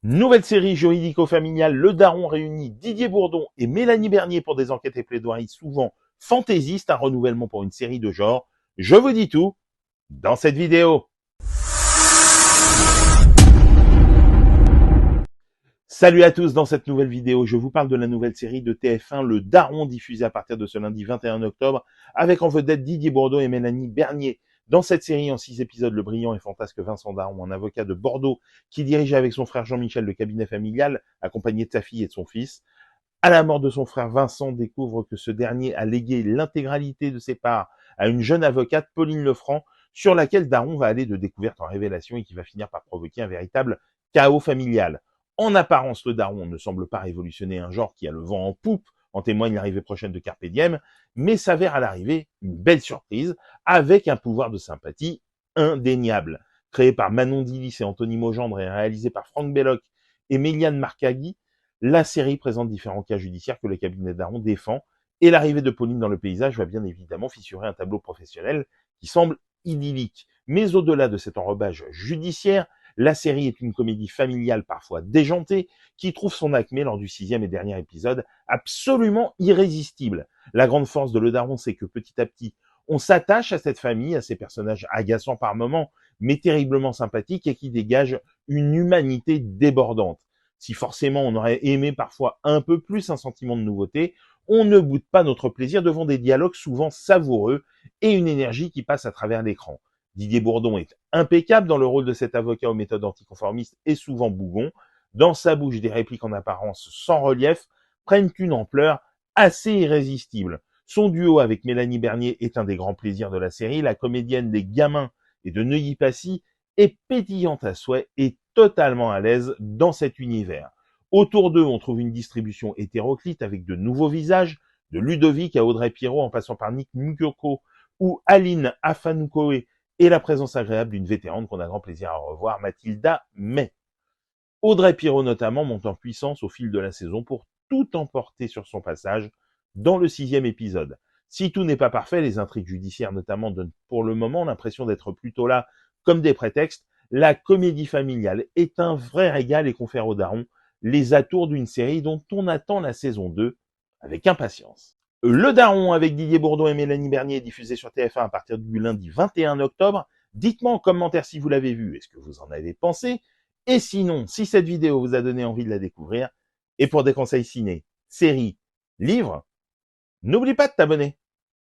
Nouvelle série juridico-familiale, Le Daron réunit Didier Bourdon et Mélanie Bernier pour des enquêtes et plaidoiries souvent fantaisistes, un renouvellement pour une série de genre. Je vous dis tout dans cette vidéo. Salut à tous, dans cette nouvelle vidéo, je vous parle de la nouvelle série de TF1, Le Daron, diffusée à partir de ce lundi 21 octobre, avec en vedette Didier Bourdon et Mélanie Bernier. Dans cette série, en 6 épisodes, le brillant et fantasque Vincent Daron, un avocat de Bordeaux, qui dirige avec son frère Jean-Michel le cabinet familial, accompagné de sa fille et de son fils. À la mort de son frère, Vincent découvre que ce dernier a légué l'intégralité de ses parts à une jeune avocate, Pauline Lefranc, sur laquelle Daron va aller de découverte en révélation et qui va finir par provoquer un véritable chaos familial. En apparence, le Daron ne semble pas révolutionner un genre qui a le vent en poupe, en témoigne l'arrivée prochaine de Carpe Diem, mais s'avère à l'arrivée une belle surprise, avec un pouvoir de sympathie indéniable. Créé par Manon Dilis et Anthony Mogendre et réalisé par Franck Belloc et Méliane Marcagui, la série présente différents cas judiciaires que le cabinet Daron défend, et l'arrivée de Pauline dans le paysage va bien évidemment fissurer un tableau professionnel qui semble idyllique. Mais au-delà de cet enrobage judiciaire, la série est une comédie familiale parfois déjantée qui trouve son acmé lors du 6e et dernier épisode, absolument irrésistible. La grande force de Le Daron, c'est que petit à petit, on s'attache à cette famille, à ces personnages agaçants par moments, mais terriblement sympathiques et qui dégagent une humanité débordante. Si forcément on aurait aimé parfois un peu plus un sentiment de nouveauté, on ne boude pas notre plaisir devant des dialogues souvent savoureux et une énergie qui passe à travers l'écran. Didier Bourdon est impeccable dans le rôle de cet avocat aux méthodes anticonformistes et souvent bougon. Dans sa bouche, des répliques en apparence sans relief prennent une ampleur assez irrésistible. Son duo avec Mélanie Bernier est un des grands plaisirs de la série. La comédienne des Gamins et de Neuilly-Passy est pétillante à souhait et totalement à l'aise dans cet univers. Autour d'eux, on trouve une distribution hétéroclite avec de nouveaux visages, de Ludovic à Audrey Pirot en passant par Nick Mukoko ou Aline Afanoukoé et la présence agréable d'une vétérane qu'on a grand plaisir à revoir, Mathilda May. Audrey Pirot notamment monte en puissance au fil de la saison pour tout emporter sur son passage dans le 6e épisode. Si tout n'est pas parfait, les intrigues judiciaires notamment donnent pour le moment l'impression d'être plutôt là comme des prétextes. La comédie familiale est un vrai régal et confère au Daron les atours d'une série dont on attend la saison 2 avec impatience. Le Daron avec Didier Bourdon et Mélanie Bernier est diffusé sur TF1 à partir du lundi 21 octobre. Dites-moi en commentaire si vous l'avez vu et ce que vous en avez pensé. Et sinon, si cette vidéo vous a donné envie de la découvrir, et pour des conseils ciné, séries, livres, n'oublie pas de t'abonner.